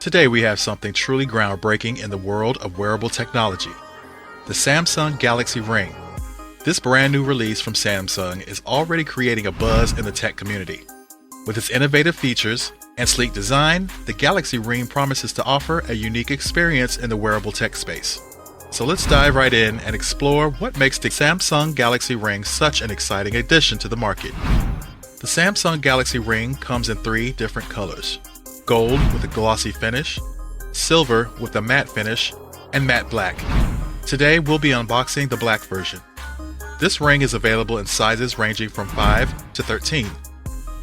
Today we have something truly groundbreaking in the world of wearable technology. The Samsung Galaxy Ring. This brand new release from Samsung is already creating a buzz in the tech community. With its innovative features and sleek design, the Galaxy Ring promises to offer a unique experience in the wearable tech space. So let's dive right in and explore what makes the Samsung Galaxy Ring such an exciting addition to the market. The Samsung Galaxy Ring comes in 3 different colors: gold with a glossy finish, silver with a matte finish, and matte black. Today we'll be unboxing the black version. This ring is available in sizes ranging from 5 to 13.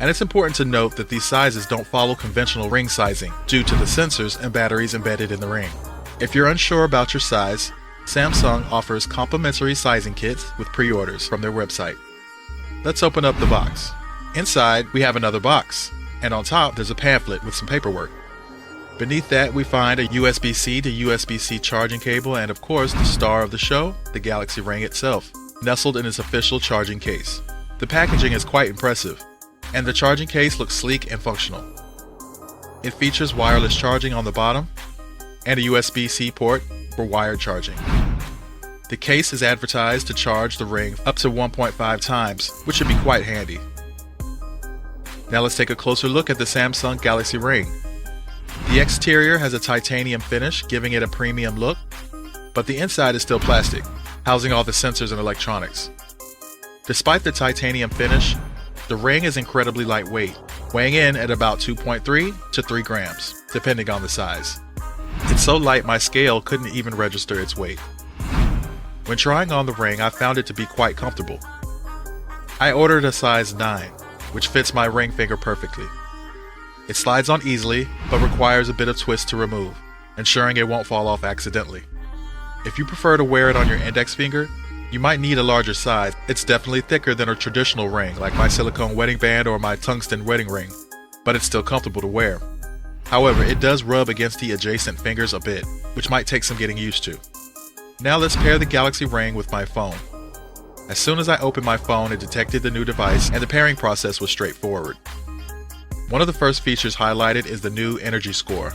And it's important to note that these sizes don't follow conventional ring sizing due to the sensors and batteries embedded in the ring. If you're unsure about your size, Samsung offers complimentary sizing kits with pre-orders from their website. Let's open up the box. Inside, we have another box, and on top there's a pamphlet with some paperwork. Beneath that, we find a USB-C to USB-C charging cable and, of course, the star of the show, the Galaxy Ring itself, nestled in its official charging case. The packaging is quite impressive, and the charging case looks sleek and functional. It features wireless charging on the bottom and a USB-C port for wired charging. The case is advertised to charge the ring up to 1.5 times, which should be quite handy. Now let's take a closer look at the Samsung Galaxy Ring. The exterior has a titanium finish, giving it a premium look, but the inside is still plastic, housing all the sensors and electronics. Despite the titanium finish, the ring is incredibly lightweight, weighing in at about 2.3 to 3 grams, depending on the size. It's so light my scale couldn't even register its weight. When trying on the ring, I found it to be quite comfortable. I ordered a size 9, which fits my ring finger perfectly. It slides on easily, but requires a bit of twist to remove, ensuring it won't fall off accidentally. If you prefer to wear it on your index finger, you might need a larger size. It's definitely thicker than a traditional ring, like my silicone wedding band or my tungsten wedding ring, but it's still comfortable to wear. However, it does rub against the adjacent fingers a bit, which might take some getting used to. Now let's pair the Galaxy Ring with my phone. As soon as I opened my phone, it detected the new device, and the pairing process was straightforward. One of the first features highlighted is the new Energy Score.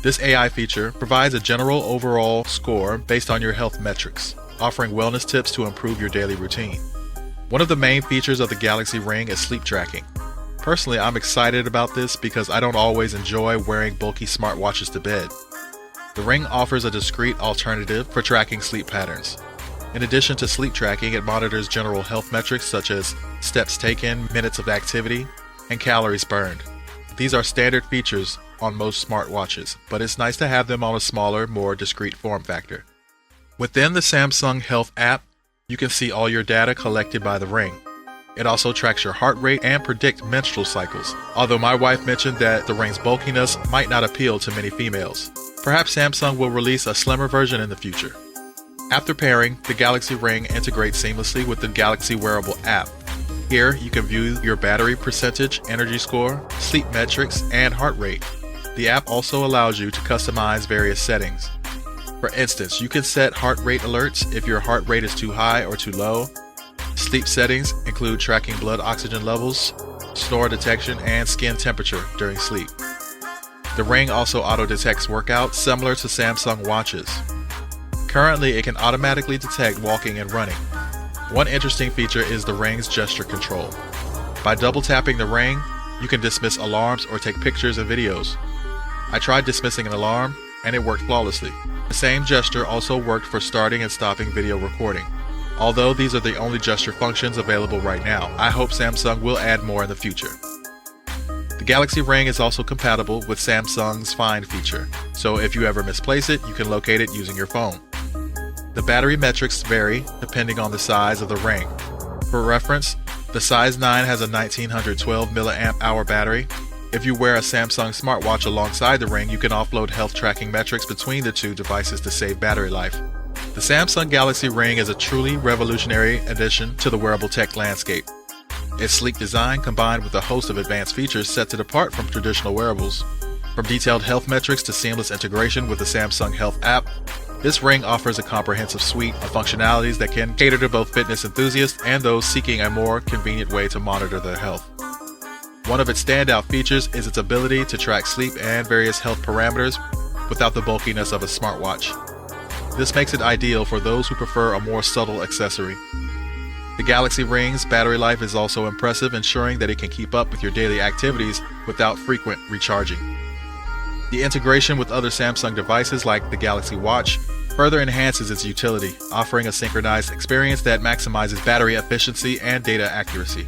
This AI feature provides a general overall score based on your health metrics, offering wellness tips to improve your daily routine. One of the main features of the Galaxy Ring is sleep tracking. Personally, I'm excited about this because I don't always enjoy wearing bulky smartwatches to bed. The ring offers a discreet alternative for tracking sleep patterns. In addition to sleep tracking, it monitors general health metrics such as steps taken, minutes of activity, and calories burned. These are standard features on most smartwatches, but it's nice to have them on a smaller, more discreet form factor. Within the Samsung Health app, you can see all your data collected by the ring. It also tracks your heart rate and predicts menstrual cycles, although my wife mentioned that the ring's bulkiness might not appeal to many females. Perhaps Samsung will release a slimmer version in the future. After pairing, the Galaxy Ring integrates seamlessly with the Galaxy Wearable app. Here, you can view your battery percentage, energy score, sleep metrics, and heart rate. The app also allows you to customize various settings. For instance, you can set heart rate alerts if your heart rate is too high or too low. Sleep settings include tracking blood oxygen levels, snore detection, and skin temperature during sleep. The ring also auto-detects workouts similar to Samsung watches. Currently, it can automatically detect walking and running. One interesting feature is the ring's gesture control. By double tapping the ring, you can dismiss alarms or take pictures and videos. I tried dismissing an alarm, and it worked flawlessly. The same gesture also worked for starting and stopping video recording. Although these are the only gesture functions available right now, I hope Samsung will add more in the future. The Galaxy Ring is also compatible with Samsung's Find feature, so if you ever misplace it, you can locate it using your phone. The battery metrics vary depending on the size of the ring. For reference, the size 9 has a 1912 mAh battery. If you wear a Samsung smartwatch alongside the ring, you can offload health tracking metrics between the two devices to save battery life. The Samsung Galaxy Ring is a truly revolutionary addition to the wearable tech landscape. Its sleek design, combined with a host of advanced features, sets it apart from traditional wearables. From detailed health metrics to seamless integration with the Samsung Health app, this ring offers a comprehensive suite of functionalities that can cater to both fitness enthusiasts and those seeking a more convenient way to monitor their health. One of its standout features is its ability to track sleep and various health parameters without the bulkiness of a smartwatch. This makes it ideal for those who prefer a more subtle accessory. The Galaxy Ring's battery life is also impressive, ensuring that it can keep up with your daily activities without frequent recharging. The integration with other Samsung devices like the Galaxy Watch further enhances its utility, offering a synchronized experience that maximizes battery efficiency and data accuracy.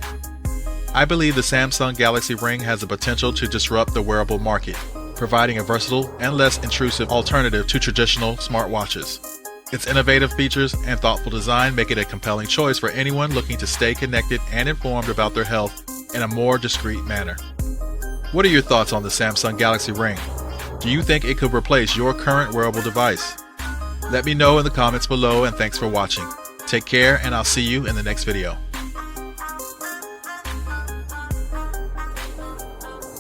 I believe the Samsung Galaxy Ring has the potential to disrupt the wearable market, providing a versatile and less intrusive alternative to traditional smartwatches. Its innovative features and thoughtful design make it a compelling choice for anyone looking to stay connected and informed about their health in a more discreet manner. What are your thoughts on the Samsung Galaxy Ring? Do you think it could replace your current wearable device? Let me know in the comments below, and thanks for watching. Take care, and I'll see you in the next video.